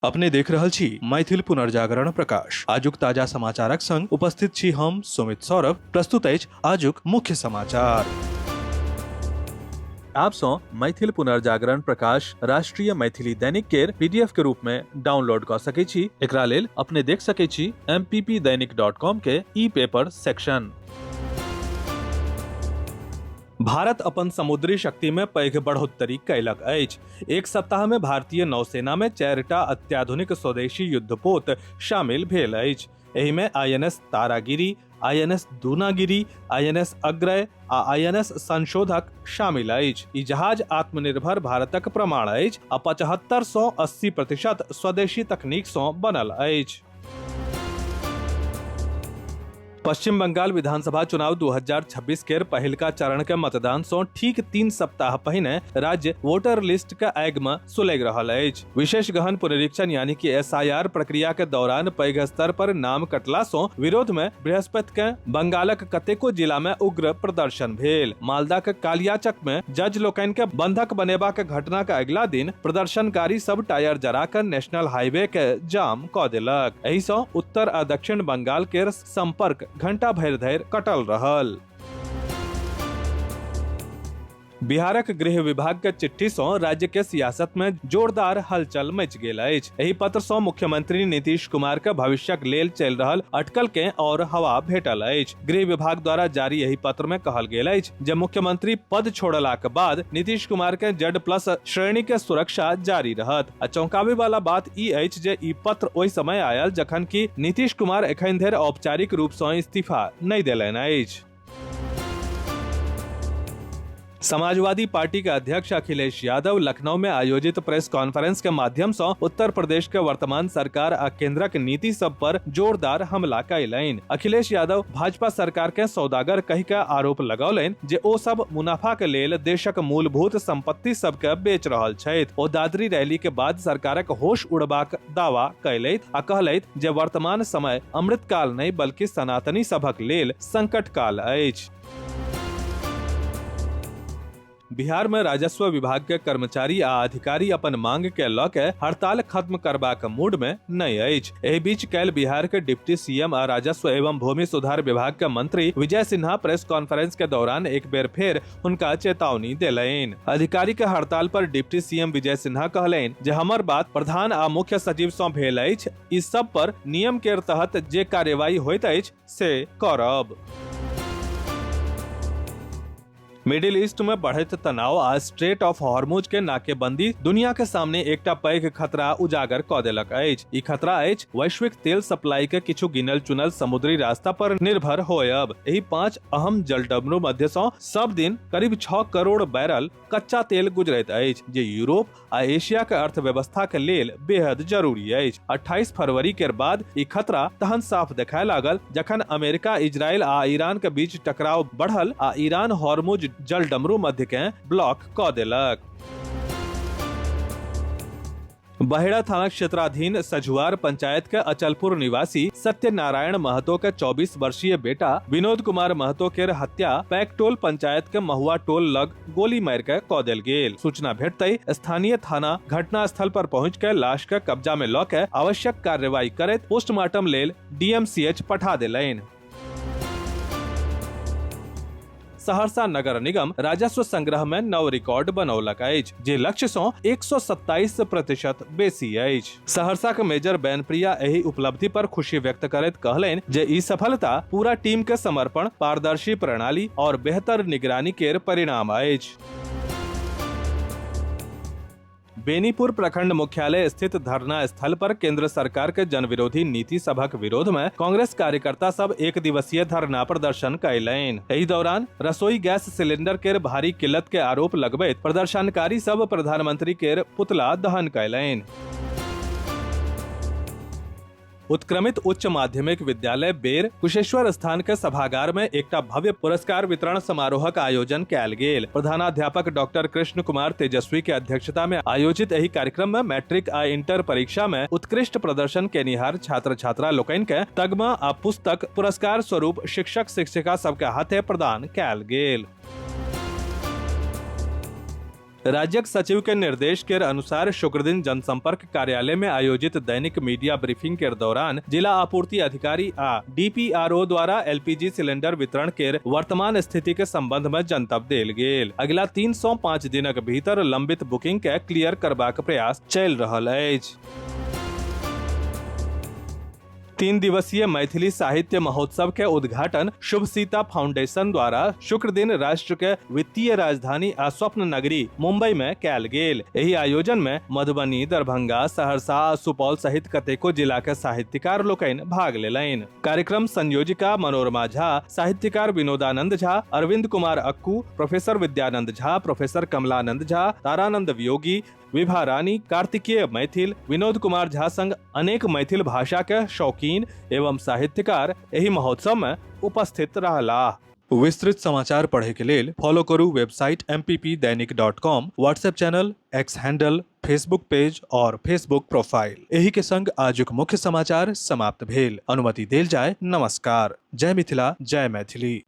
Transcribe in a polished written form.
अपने देख रहल छी मैथिल पुनर्जागरण प्रकाश। आजुक ताजा समाचारक संग उपस्थित छी हम सुमित सौरभ। प्रस्तुत अछि आजुक मुख्य समाचार। आप सो मैथिल पुनर्जागरण प्रकाश राष्ट्रीय मैथिली दैनिक केर पीडीएफ के रूप में डाउनलोड कर सकै छी। एकरा लेल अपने देख सकै छी mppdainik.com के ई पेपर सेक्शन। भारत अपन समुद्री शक्ति में पैघ बढ़ोत्तरी कयलक अछि। एक सप्ताह में भारतीय नौसेना में 4टा अत्याधुनिक स्वदेशी युद्धपोत शामिल भेल अछि। एहि में INS Taragiri, INS Dunagiri, INS Agray आ आईएनएस संशोधक शामिल अछि। ई जहाज आत्मनिर्भर भारतक प्रमाण अछि आ 75 सँ 80% स्वदेशी तकनीक सँ बनल अछि। पश्चिम बंगाल विधानसभा चुनाव 2026 केर पहिलका चरण के मतदान सँ ठीक 3 सप्ताह पहिने राज्य वोटर लिस्ट के आगि में सुलगि रहल अछि। विशेष गहन पुनरीक्षण यानी कि एसआईआर प्रक्रिया के दौरान पैघ स्तर पर नाम कटला सँ विरोध में बृहस्पति के बंगालक कतेको जिला में उग्र प्रदर्शन भेल। मालदा के कालियाचक में जज लोकनि के बंधक बनेबा के घटना के अगिला दिन प्रदर्शनकारी सब टायर जरा कर नेशनल हाईवे के जाम क देलक। एहि सँ उत्तर आ दक्षिण बंगाल केर संपर्क घंटा भरि धरि कटल रहल। बिहारक गृह विभाग के चिट्ठी सँ राज्य के सियासत में जोरदार हलचल मच गेल अछि। एहि पत्र सँ मुख्यमंत्री नीतीश कुमार के भविष्यक लेल चलि रहल अटकल के और हवा भेटल अछि। गृह विभाग द्वारा जारी एहि पत्र में कहल गेल अछि जे मुख्यमंत्री पद छोड़ला के बाद नीतीश कुमार के Z+ श्रेणी के सुरक्षा जारी रहत। आ चौंकावे वाला बात ई अछि जे ई पत्र ओहि समय आयल जखन कि नीतीश कुमार एखन धरि औपचारिक रूप सँ इस्तीफा नहि देलनि अछि। समाजवादी पार्टी के अध्यक्ष अखिलेश यादव लखनऊ में आयोजित प्रेस कॉन्फ्रेंस के माध्यम से उत्तर प्रदेश के वर्तमान सरकार आ केंद्रक नीति सब पर जोरदार हमला कयलनि। अखिलेश यादव भाजपा सरकार के सौदागर कहि के आरोप लगौलनि जे ओ सब मुनाफा के लेल देशक मूलभूत संपत्ति सब के बेच रहल छथि। ओ दादरी रैली के बाद सरकारक होश उड़बाक दावा कयलथि आ कहलथि जे वर्तमान समय अमृतकाल नहीं बल्कि सनातनी सभक लेल संकट काल अछि। बिहार में राजस्व विभाग के कर्मचारी आ अधिकारी अपन मांग के लऽ के हड़ताल खत्म करबाक मूड में नहीं अछि। एहि बीच काल्हि बिहार के डिप्टी सीएम आ राजस्व एवं भूमि सुधार विभाग के मंत्री विजय सिन्हा प्रेस कॉन्फ्रेंस के दौरान एक बेर फेर हुनका चेतावनी देलनि। अधिकारी के हड़ताल पर डिप्टी सीएम विजय सिन्हा कहलनि जे हमर बात प्रधान आ मुख्य सचिव सँ भेल अछि। ई सब पर नियम के तहत जे कार्यवाही होइत अछि से करब। मिडिल ईस्ट में बढ़ैत तनाव आ स्ट्रेट ऑफ हॉर्मुज के नाकेबंदी दुनिया के सामने एकटा पैघ खतरा उजागर क देलक अछि। ई खतरा अछि वैश्विक तेल सप्लाई के किछु गिनल चुनल समुद्री रास्ता पर निर्भर होयब। एहि 5 अहम जलडमरू मध्य सँ सब दिन करीब 6 करोड़ बैरल कच्चा तेल गुजरैत अछि जे यूरोप आ एशिया के अर्थव्यवस्था के लेल बेहद जरूरी अछि। 28 फरवरी के बाद ई खतरा तहन साफ देखाय लागल जखन अमेरिका, इजरायल आ ईरान के बीच टकराव बढ़ल आ ईरान हॉर्मुज जलडमरू मध्य के ब्लॉक क देलक। बहेड़ा थाना क्षेत्राधीन सझुआर पंचायत के अचलपुर निवासी सत्यनारायण महतो के 24 वर्षीय बेटा विनोद कुमार महतो के हत्या पैकटोल पंचायत के महुआ टोल लग गोली मार के क देल गेल। सूचना भेटते स्थानीय थाना घटना स्थल पर पहुंच के लाश के कब्जा में ल के आवश्यक कार्रवाई करैत पोस्टमार्टम लेल DMCH पठा देलनि। सहरसा नगर निगम राजस्व संग्रह में नव रिकॉर्ड बनौलक अछि जे लक्ष्य सँ 127% बेसी अछि। सहरसा के मेजर बैनप्रिया एहि उपलब्धि पर खुशी व्यक्त करैत कहलनि जे ई सफलता पूरा टीम के समर्पण, पारदर्शी प्रणाली और बेहतर निगरानी केर परिणाम अछि। बेनीपुर प्रखंड मुख्यालय स्थित धरना स्थल पर केंद्र सरकार के जनविरोधी नीति सभक विरोध में कांग्रेस कार्यकर्ता सब 1 दिवसीय धरना प्रदर्शन कयलनि। एहि दौरान रसोई गैस सिलेंडर केर भारी किल्लत के आरोप लगबैत प्रदर्शनकारी सब प्रधानमंत्री केर पुतला दहन कयलनि। उत्क्रमित उच्च माध्यमिक विद्यालय बेर कुशेश्वर स्थान के सभागार में एकटा भव्य पुरस्कार वितरण समारोहक आयोजन कयल गेल। प्रधानाध्यापक डॉक्टर कृष्ण कुमार तेजस्वी के अध्यक्षता में आयोजित एहि कार्यक्रम में मैट्रिक आ इंटर परीक्षा में उत्कृष्ट प्रदर्शन केनिहार छात्र छात्रा लोकनि के तगमा आ पुस्तक पुरस्कार स्वरूप शिक्षक शिक्षिका सबके हाथे प्रदान कयल गेल। राज्यक सचिव के निर्देश के अनुसार शुक्र दिन जनसंपर्क कार्यालय में आयोजित दैनिक मीडिया ब्रीफिंग के दौरान जिला आपूर्ति अधिकारी आ DPRO द्वारा LPG सिलेंडर वितरण के वर्तमान स्थिति के संबंध में जनतब देल गेल। अगला 305 दिनक भीतर लंबित बुकिंग के क्लियर करबाक प्रयास चल रहल अछि। 3 दिवसीय मैथिली साहित्य महोत्सव के उद्घाटन शुभ सीता फाउंडेशन द्वारा शुक्र दिन राष्ट्र के वित्तीय राजधानी आ स्वप्न नगरी मुंबई में कैल गेल। एही आयोजन में मधुबनी, दरभंगा, सहरसा आ सुपौल सहित कतेको जिला के साहित्यकार लोकनि भाग लेलनि। कार्यक्रम संयोजिका मनोरमा झा, साहित्यकार विनोदानंद झा, अरविंद कुमार अक्कू, प्रोफेसर विद्यानंद झा, प्रोफेसर कमलानंद झा, तारानंद वियोगी, विभा रानी, कार्तिकेय मैथिल, विनोद कुमार झा संग अनेक मैथिल भाषा के शौकीन एवं साहित्यकार एही महोत्सव में उपस्थित रहला। विस्तृत समाचार पढ़े के लेल फॉलो करू website mppdainik.com, WhatsApp channel, x handle, Facebook page और फेसबुक प्रोफाइल। एही के संग आजुक मुख्य समाचार समाप्त भेल। अनुमति देल जाय। नमस्कार। जय मिथिला, जय मैथिली।